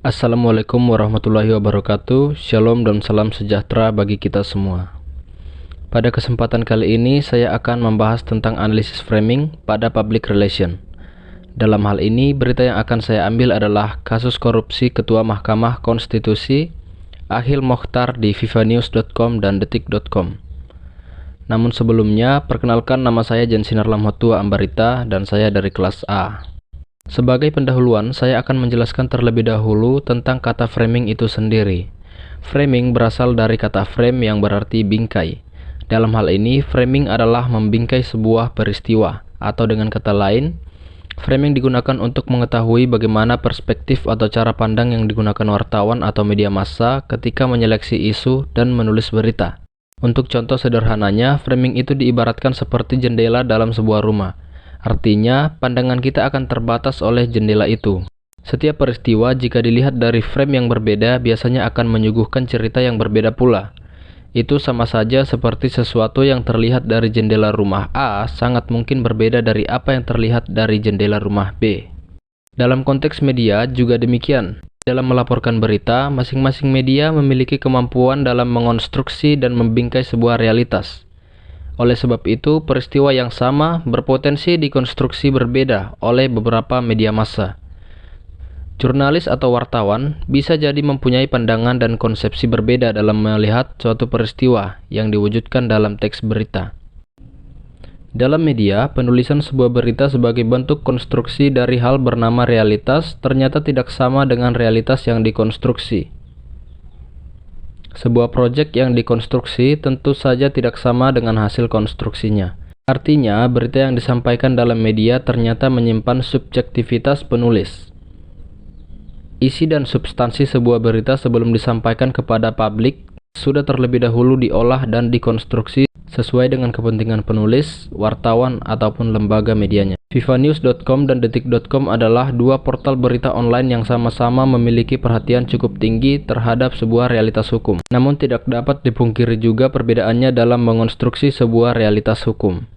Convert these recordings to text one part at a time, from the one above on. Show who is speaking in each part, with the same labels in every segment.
Speaker 1: Assalamualaikum warahmatullahi wabarakatuh. Shalom dan salam sejahtera bagi kita semua. Pada kesempatan kali ini saya akan membahas tentang analisis framing pada public relation. Dalam hal ini, berita yang akan saya ambil adalah kasus korupsi Ketua Mahkamah Konstitusi Achil Mochtar di vivanews.com dan detik.com. Namun sebelumnya, perkenalkan, nama saya Jansinar Lamhotua Ambarita dan saya dari kelas A. Sebagai pendahuluan, saya akan menjelaskan terlebih dahulu tentang kata framing itu sendiri. Framing berasal dari kata frame yang berarti bingkai. Dalam hal ini, framing adalah membingkai sebuah peristiwa, atau dengan kata lain, framing digunakan untuk mengetahui bagaimana perspektif atau cara pandang yang digunakan wartawan atau media massa ketika menyeleksi isu dan menulis berita. Untuk contoh sederhananya, framing itu diibaratkan seperti jendela dalam sebuah rumah. Artinya, pandangan kita akan terbatas oleh jendela itu. Setiap peristiwa jika dilihat dari frame yang berbeda biasanya akan menyuguhkan cerita yang berbeda pula. Itu sama saja seperti sesuatu yang terlihat dari jendela rumah A sangat mungkin berbeda dari apa yang terlihat dari jendela rumah B. Dalam konteks media juga demikian. Dalam melaporkan berita, masing-masing media memiliki kemampuan dalam mengonstruksi dan membingkai sebuah realitas. Oleh sebab itu, peristiwa yang sama berpotensi dikonstruksi berbeda oleh beberapa media massa. Jurnalis atau wartawan bisa jadi mempunyai pandangan dan konsepsi berbeda dalam melihat suatu peristiwa yang diwujudkan dalam teks berita. Dalam media, penulisan sebuah berita sebagai bentuk konstruksi dari hal bernama realitas ternyata tidak sama dengan realitas yang dikonstruksi. Sebuah proyek yang dikonstruksi tentu saja tidak sama dengan hasil konstruksinya. Artinya, berita yang disampaikan dalam media ternyata menyimpan subjektivitas penulis. Isi dan substansi sebuah berita sebelum disampaikan kepada publik sudah terlebih dahulu diolah dan dikonstruksi sesuai dengan kepentingan penulis, wartawan, ataupun lembaga medianya. vivanews.com dan detik.com adalah dua portal berita online yang sama-sama memiliki perhatian cukup tinggi terhadap sebuah realitas hukum. Namun tidak dapat dipungkiri juga perbedaannya dalam mengonstruksi sebuah realitas hukum.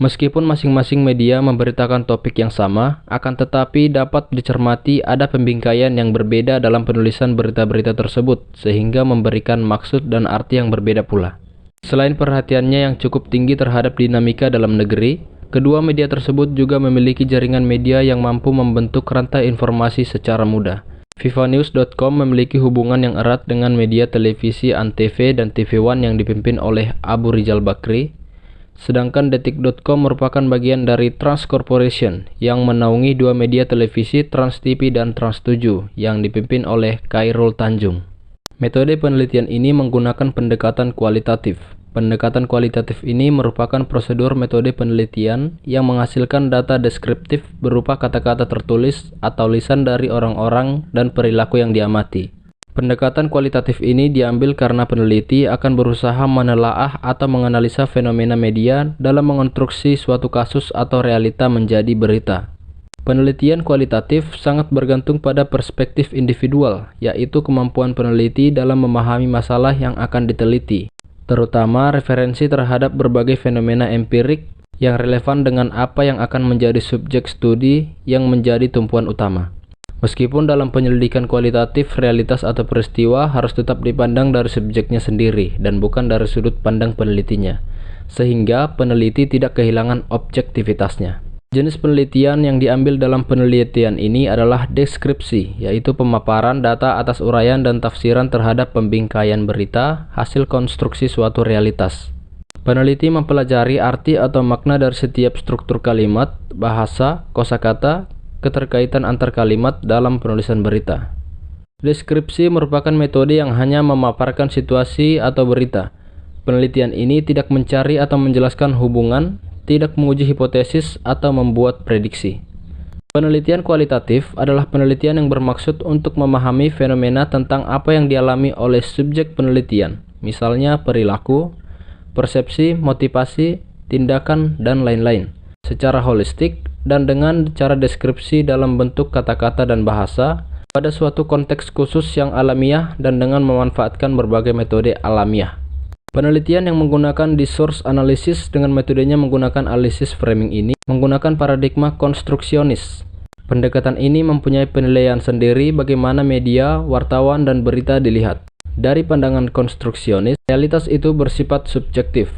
Speaker 1: Meskipun masing-masing media memberitakan topik yang sama, akan tetapi dapat dicermati ada pembingkaian yang berbeda dalam penulisan berita-berita tersebut, sehingga memberikan maksud dan arti yang berbeda pula. Selain perhatiannya yang cukup tinggi terhadap dinamika dalam negeri, kedua media tersebut juga memiliki jaringan media yang mampu membentuk rantai informasi secara mudah. vivanews.com memiliki hubungan yang erat dengan media televisi Antv dan TV One yang dipimpin oleh Abu Rizal Bakri, sedangkan detik.com merupakan bagian dari Trans Corporation yang menaungi dua media televisi Trans TV dan Trans 7 yang dipimpin oleh Khairul Tanjung. Metode penelitian ini menggunakan pendekatan kualitatif. Pendekatan kualitatif ini merupakan prosedur metode penelitian yang menghasilkan data deskriptif berupa kata-kata tertulis atau lisan dari orang-orang dan perilaku yang diamati. Pendekatan kualitatif ini diambil karena peneliti akan berusaha menelaah atau menganalisa fenomena media dalam mengonstruksi suatu kasus atau realita menjadi berita. Penelitian kualitatif sangat bergantung pada perspektif individual, yaitu kemampuan peneliti dalam memahami masalah yang akan diteliti, terutama referensi terhadap berbagai fenomena empirik yang relevan dengan apa yang akan menjadi subjek studi yang menjadi tumpuan utama. Meskipun dalam penyelidikan kualitatif, realitas atau peristiwa harus tetap dipandang dari subjeknya sendiri dan bukan dari sudut pandang penelitinya, sehingga peneliti tidak kehilangan objektivitasnya. Jenis penelitian yang diambil dalam penelitian ini adalah deskripsi, yaitu pemaparan data atas uraian dan tafsiran terhadap pembingkaian berita hasil konstruksi suatu realitas. Peneliti mempelajari arti atau makna dari setiap struktur kalimat, bahasa, kosakata, keterkaitan antar kalimat dalam penulisan berita. Deskripsi merupakan metode yang hanya memaparkan situasi atau berita. Penelitian ini tidak mencari atau menjelaskan hubungan, tidak menguji hipotesis atau membuat prediksi. Penelitian kualitatif adalah penelitian yang bermaksud untuk memahami fenomena tentang apa yang dialami oleh subjek penelitian, misalnya perilaku, persepsi, motivasi, tindakan, dan lain-lain, secara holistik dan dengan cara deskripsi dalam bentuk kata-kata dan bahasa pada suatu konteks khusus yang alamiah dan dengan memanfaatkan berbagai metode alamiah. Penelitian yang menggunakan discourse analysis dengan metodenya menggunakan analisis framing ini menggunakan paradigma konstruksionis. Pendekatan ini mempunyai penilaian sendiri bagaimana media, wartawan, dan berita dilihat. Dari pandangan konstruksionis, realitas itu bersifat subjektif.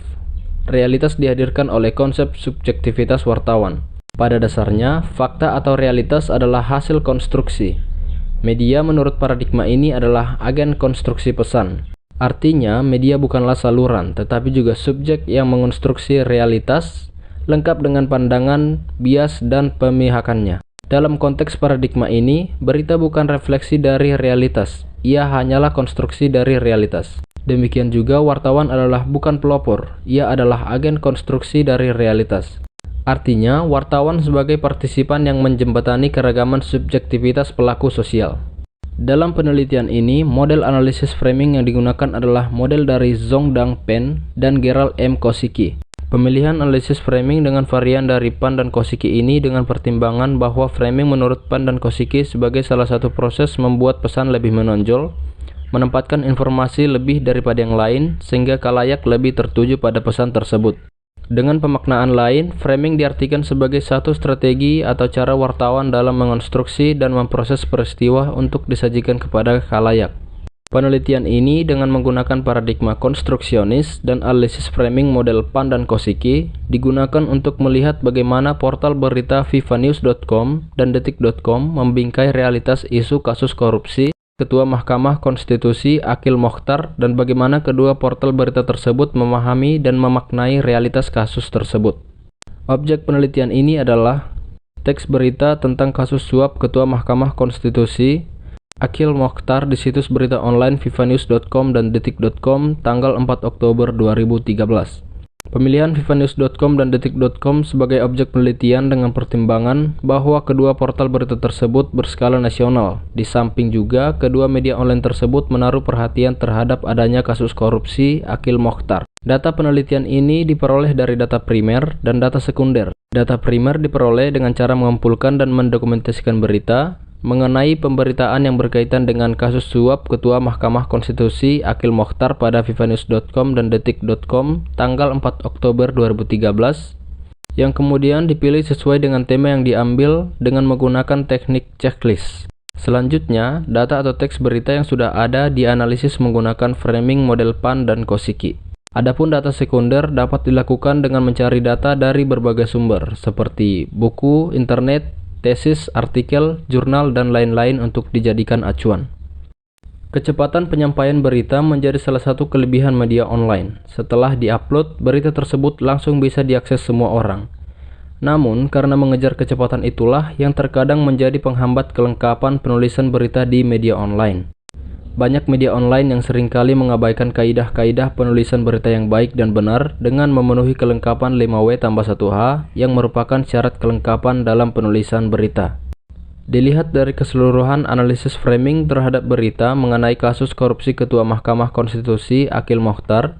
Speaker 1: Realitas dihadirkan oleh konsep subjektivitas wartawan. Pada dasarnya, fakta atau realitas adalah hasil konstruksi. Media menurut paradigma ini adalah agen konstruksi pesan. Artinya, media bukanlah saluran, tetapi juga subjek yang mengonstruksi realitas, lengkap dengan pandangan, bias, dan pemihakannya. Dalam konteks paradigma ini, berita bukan refleksi dari realitas, ia hanyalah konstruksi dari realitas. Demikian juga wartawan adalah bukan pelopor, ia adalah agen konstruksi dari realitas. Artinya, wartawan sebagai partisipan yang menjembatani keragaman subjektivitas pelaku sosial. Dalam penelitian ini, model analisis framing yang digunakan adalah model dari Zhongdang Pen dan Gerald M. Kosicki. Pemilihan analisis framing dengan varian dari Pan dan Kosicki ini dengan pertimbangan bahwa framing menurut Pan dan Kosicki sebagai salah satu proses membuat pesan lebih menonjol, menempatkan informasi lebih daripada yang lain, sehingga khalayak lebih tertuju pada pesan tersebut. Dengan pemaknaan lain, framing diartikan sebagai satu strategi atau cara wartawan dalam mengonstruksi dan memproses peristiwa untuk disajikan kepada khalayak. Penelitian ini dengan menggunakan paradigma konstruksionis dan analisis framing model Pan dan Kosicki digunakan untuk melihat bagaimana portal berita vivanews.com dan detik.com membingkai realitas isu kasus korupsi Ketua Mahkamah Konstitusi Akhil Mokhtar dan bagaimana kedua portal berita tersebut memahami dan memaknai realitas kasus tersebut. Objek penelitian ini adalah teks berita tentang kasus suap Ketua Mahkamah Konstitusi Akhil Mokhtar di situs berita online vivanews.com dan detik.com tanggal 4 Oktober 2013. Pemilihan vivanews.com dan detik.com sebagai objek penelitian dengan pertimbangan bahwa kedua portal berita tersebut berskala nasional. Di samping juga, kedua media online tersebut menaruh perhatian terhadap adanya kasus korupsi Akhil Mokhtar. Data penelitian ini diperoleh dari data primer dan data sekunder. Data primer diperoleh dengan cara mengumpulkan dan mendokumentasikan berita mengenai pemberitaan yang berkaitan dengan kasus suap Ketua Mahkamah Konstitusi Akhil Mokhtar pada vivanews.com dan detik.com tanggal 4 Oktober 2013 yang kemudian dipilih sesuai dengan tema yang diambil dengan menggunakan teknik checklist. Selanjutnya, data atau teks berita yang sudah ada dianalisis menggunakan framing model Pan dan Kosicki. Adapun data sekunder dapat dilakukan dengan mencari data dari berbagai sumber seperti buku, internet, tesis, artikel, jurnal, dan lain-lain untuk dijadikan acuan. Kecepatan penyampaian berita menjadi salah satu kelebihan media online. Setelah diupload, berita tersebut langsung bisa diakses semua orang. Namun, karena mengejar kecepatan itulah yang terkadang menjadi penghambat kelengkapan penulisan berita di media online. Banyak media online yang seringkali mengabaikan kaidah-kaidah penulisan berita yang baik dan benar dengan memenuhi kelengkapan 5W+1H yang merupakan syarat kelengkapan dalam penulisan berita. Dilihat dari keseluruhan analisis framing terhadap berita mengenai kasus korupsi Ketua Mahkamah Konstitusi Akhil Mokhtar,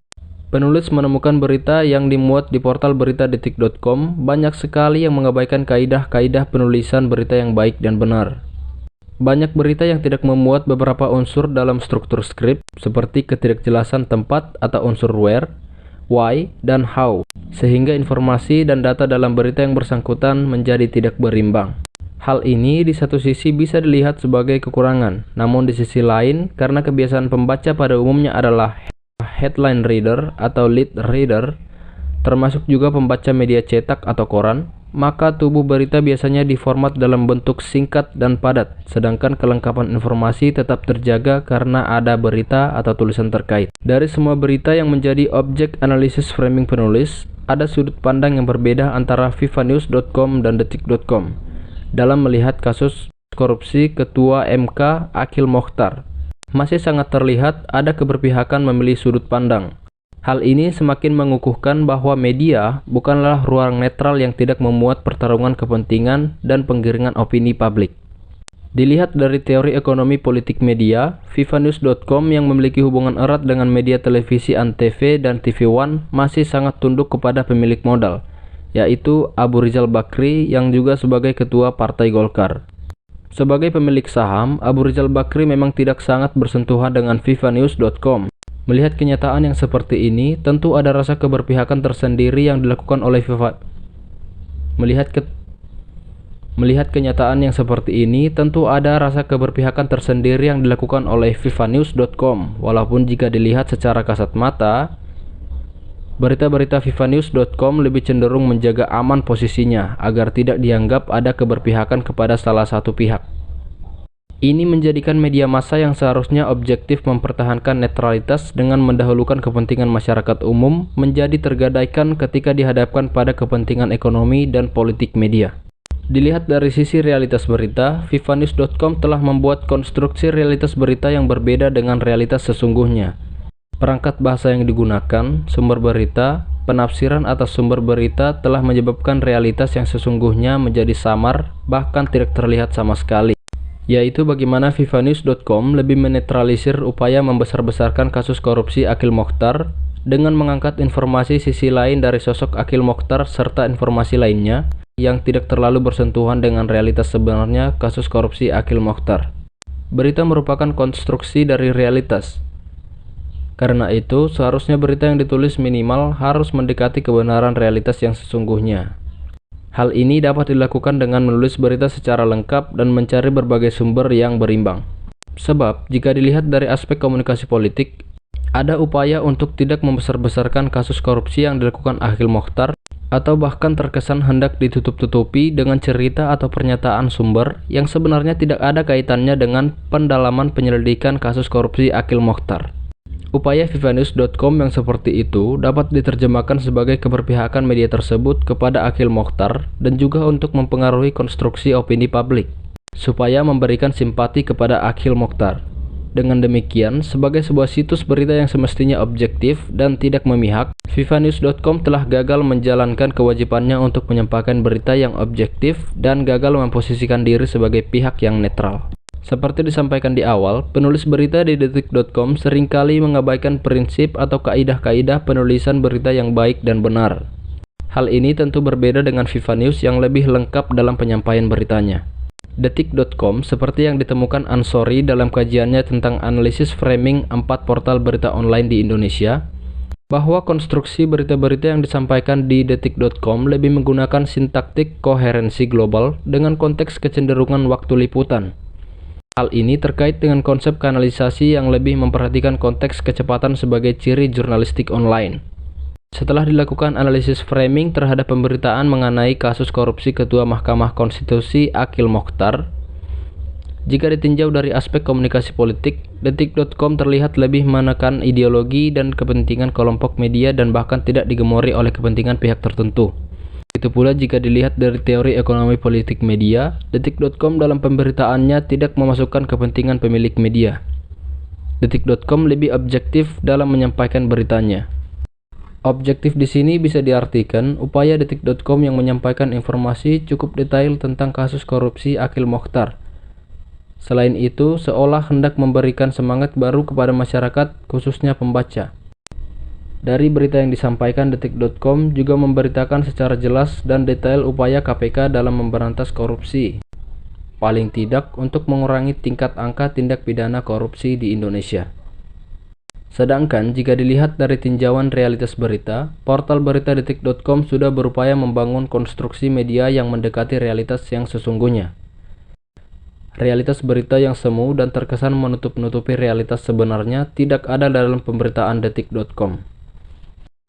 Speaker 1: penulis menemukan berita yang dimuat di portal berita detik.com banyak sekali yang mengabaikan kaidah-kaidah penulisan berita yang baik dan benar. Banyak berita yang tidak memuat beberapa unsur dalam struktur skrip, seperti ketidakjelasan tempat atau unsur where, why, dan how, sehingga informasi dan data dalam berita yang bersangkutan menjadi tidak berimbang. Hal ini di satu sisi bisa dilihat sebagai kekurangan, namun di sisi lain, karena kebiasaan pembaca pada umumnya adalah headline reader atau lead reader, termasuk juga pembaca media cetak atau koran, maka tubuh berita biasanya diformat dalam bentuk singkat dan padat, sedangkan kelengkapan informasi tetap terjaga karena ada berita atau tulisan terkait. Dari semua berita yang menjadi objek analisis framing penulis, ada sudut pandang yang berbeda antara vivanews.com dan detik.com dalam melihat kasus korupsi Ketua MK Akhil Mokhtar. Masih sangat terlihat ada keberpihakan memilih sudut pandang. Hal ini semakin mengukuhkan bahwa media bukanlah ruang netral yang tidak memuat pertarungan kepentingan dan penggiringan opini publik. Dilihat dari teori ekonomi politik media, vivanews.com yang memiliki hubungan erat dengan media televisi Antv dan TV One masih sangat tunduk kepada pemilik modal, yaitu Abu Rizal Bakri yang juga sebagai ketua Partai Golkar. Sebagai pemilik saham, Abu Rizal Bakri memang tidak sangat bersentuhan dengan vivanews.com. Melihat kenyataan yang seperti ini, tentu ada rasa keberpihakan tersendiri yang dilakukan oleh Melihat kenyataan yang seperti ini, tentu ada rasa keberpihakan tersendiri yang dilakukan oleh vivanews.com. Walaupun jika dilihat secara kasat mata, berita-berita vivanews.com lebih cenderung menjaga aman posisinya agar tidak dianggap ada keberpihakan kepada salah satu pihak. Ini menjadikan media massa yang seharusnya objektif mempertahankan netralitas dengan mendahulukan kepentingan masyarakat umum menjadi tergadaikan ketika dihadapkan pada kepentingan ekonomi dan politik media. Dilihat dari sisi realitas berita, vivanews.com telah membuat konstruksi realitas berita yang berbeda dengan realitas sesungguhnya. Perangkat bahasa yang digunakan, sumber berita, penafsiran atas sumber berita telah menyebabkan realitas yang sesungguhnya menjadi samar, bahkan tidak terlihat sama sekali. Yaitu bagaimana vivanews.com lebih menetralisir upaya membesar-besarkan kasus korupsi Akhil Mokhtar dengan mengangkat informasi sisi lain dari sosok Akhil Mokhtar serta informasi lainnya yang tidak terlalu bersentuhan dengan realitas sebenarnya kasus korupsi Akhil Mokhtar. Berita merupakan konstruksi dari realitas. Karena itu, seharusnya berita yang ditulis minimal harus mendekati kebenaran realitas yang sesungguhnya. Hal ini dapat dilakukan dengan menulis berita secara lengkap dan mencari berbagai sumber yang berimbang. Sebab, jika dilihat dari aspek komunikasi politik, ada upaya untuk tidak membesar-besarkan kasus korupsi yang dilakukan Akhil Mokhtar, atau bahkan terkesan hendak ditutup-tutupi dengan cerita atau pernyataan sumber yang sebenarnya tidak ada kaitannya dengan pendalaman penyelidikan kasus korupsi Akhil Mokhtar. Upaya vivanews.com yang seperti itu dapat diterjemahkan sebagai keberpihakan media tersebut kepada Akhil Mokhtar dan juga untuk mempengaruhi konstruksi opini publik, supaya memberikan simpati kepada Akhil Mokhtar. Dengan demikian, sebagai sebuah situs berita yang semestinya objektif dan tidak memihak, vivanews.com telah gagal menjalankan kewajibannya untuk menyampaikan berita yang objektif dan gagal memposisikan diri sebagai pihak yang netral. Seperti disampaikan di awal, penulis berita di detik.com seringkali mengabaikan prinsip atau kaidah-kaidah penulisan berita yang baik dan benar. Hal ini tentu berbeda dengan Vivanews yang lebih lengkap dalam penyampaian beritanya. Detik.com seperti yang ditemukan Ansori dalam kajiannya tentang analisis framing 4 portal berita online di Indonesia, bahwa konstruksi berita-berita yang disampaikan di detik.com lebih menggunakan sintaktik koherensi global dengan konteks kecenderungan waktu liputan. Hal ini terkait dengan konsep kanalisasi yang lebih memperhatikan konteks kecepatan sebagai ciri jurnalistik online. Setelah dilakukan analisis framing terhadap pemberitaan mengenai kasus korupsi Ketua Mahkamah Konstitusi Akhil Mokhtar, jika ditinjau dari aspek komunikasi politik, detik.com terlihat lebih menekan ideologi dan kepentingan kelompok media dan bahkan tidak digemori oleh kepentingan pihak tertentu. Itu pula jika dilihat dari teori ekonomi politik media, detik.com dalam pemberitaannya tidak memasukkan kepentingan pemilik media. Detik.com lebih objektif dalam menyampaikan beritanya. Objektif di sini bisa diartikan upaya detik.com yang menyampaikan informasi cukup detail tentang kasus korupsi Akhil Mokhtar. Selain itu, seolah hendak memberikan semangat baru kepada masyarakat, khususnya pembaca. Dari berita yang disampaikan detik.com juga memberitakan secara jelas dan detail upaya KPK dalam memberantas korupsi. Paling tidak untuk mengurangi tingkat angka tindak pidana korupsi di Indonesia. Sedangkan jika dilihat dari tinjauan realitas berita, portal berita detik.com sudah berupaya membangun konstruksi media yang mendekati realitas yang sesungguhnya. Realitas berita yang semu dan terkesan menutup-nutupi realitas sebenarnya tidak ada dalam pemberitaan detik.com.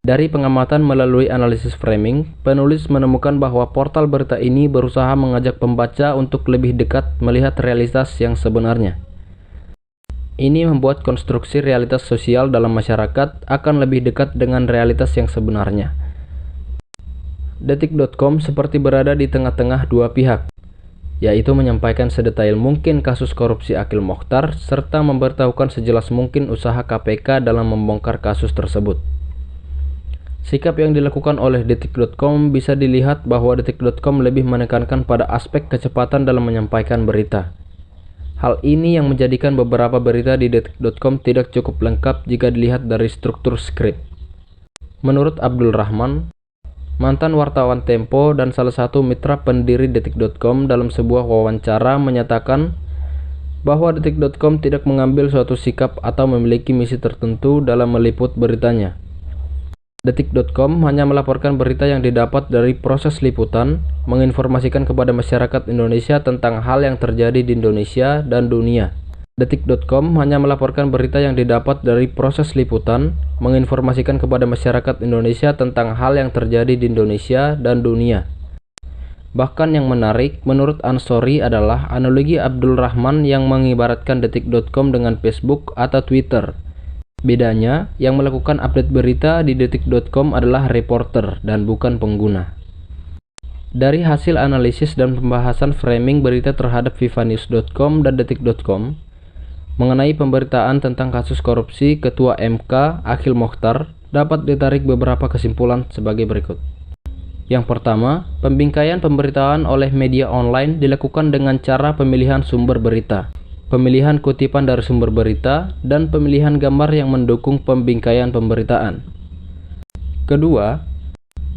Speaker 1: Dari pengamatan melalui analisis framing, penulis menemukan bahwa portal berita ini berusaha mengajak pembaca untuk lebih dekat melihat realitas yang sebenarnya. Ini membuat konstruksi realitas sosial dalam masyarakat akan lebih dekat dengan realitas yang sebenarnya. Detik.com seperti berada di tengah-tengah dua pihak, yaitu menyampaikan sedetail mungkin kasus korupsi Akhil Mokhtar serta memberitahukan sejelas mungkin usaha KPK dalam membongkar kasus tersebut. Sikap yang dilakukan oleh detik.com bisa dilihat bahwa detik.com lebih menekankan pada aspek kecepatan dalam menyampaikan berita. Hal ini yang menjadikan beberapa berita di detik.com tidak cukup lengkap jika dilihat dari struktur skrip. Menurut Abdul Rahman, mantan wartawan Tempo dan salah satu mitra pendiri detik.com dalam sebuah wawancara menyatakan bahwa detik.com tidak mengambil suatu sikap atau memiliki misi tertentu dalam meliput beritanya. Detik.com hanya melaporkan berita yang didapat dari proses liputan, menginformasikan kepada masyarakat Indonesia tentang hal yang terjadi di Indonesia dan dunia. Detik.com hanya melaporkan berita yang didapat dari proses liputan, menginformasikan kepada masyarakat Indonesia tentang hal yang terjadi di Indonesia dan dunia. Bahkan yang menarik, menurut Ansori adalah analogi Abdul Rahman yang mengibaratkan Detik.com dengan Facebook atau Twitter. Bedanya, yang melakukan update berita di Detik.com adalah reporter dan bukan pengguna. Dari hasil analisis dan pembahasan framing berita terhadap vivanews.com dan Detik.com mengenai pemberitaan tentang kasus korupsi Ketua MK Akhil Mokhtar, dapat ditarik beberapa kesimpulan sebagai berikut. Yang pertama, pembingkaian pemberitaan oleh media online dilakukan dengan cara pemilihan sumber berita, pemilihan kutipan dari sumber berita, dan pemilihan gambar yang mendukung pembingkaian pemberitaan. Kedua,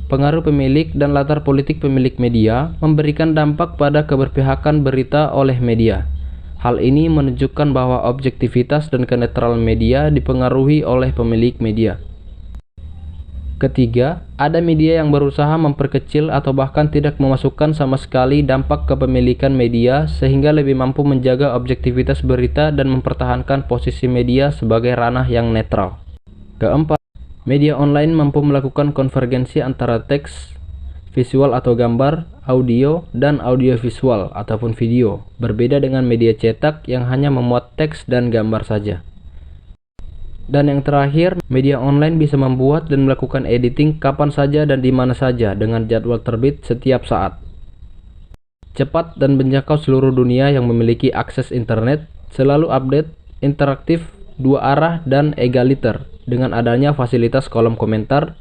Speaker 1: pengaruh pemilik dan latar politik pemilik media memberikan dampak pada keberpihakan berita oleh media. Hal ini menunjukkan bahwa objektivitas dan kenetralan media dipengaruhi oleh pemilik media. Ketiga, ada media yang berusaha memperkecil atau bahkan tidak memasukkan sama sekali dampak kepemilikan media sehingga lebih mampu menjaga objektivitas berita dan mempertahankan posisi media sebagai ranah yang netral. Keempat, media online mampu melakukan konvergensi antara teks, visual atau gambar, audio, dan audiovisual ataupun video, berbeda dengan media cetak yang hanya memuat teks dan gambar saja. Dan yang terakhir, media online bisa membuat dan melakukan editing kapan saja dan di mana saja dengan jadwal terbit setiap saat. Cepat dan menjangkau seluruh dunia yang memiliki akses internet, selalu update, interaktif, dua arah, dan egaliter dengan adanya fasilitas kolom komentar,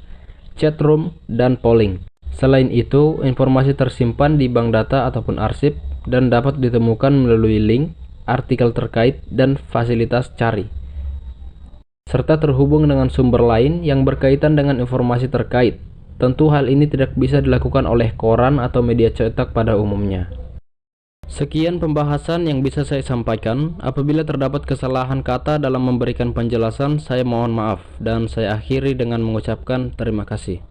Speaker 1: chat room, dan polling. Selain itu, informasi tersimpan di bank data ataupun arsip dan dapat ditemukan melalui link, artikel terkait, dan fasilitas cari, serta terhubung dengan sumber lain yang berkaitan dengan informasi terkait. Tentu hal ini tidak bisa dilakukan oleh koran atau media cetak pada umumnya. Sekian pembahasan yang bisa saya sampaikan. Apabila terdapat kesalahan kata dalam memberikan penjelasan, saya mohon maaf dan saya akhiri dengan mengucapkan terima kasih.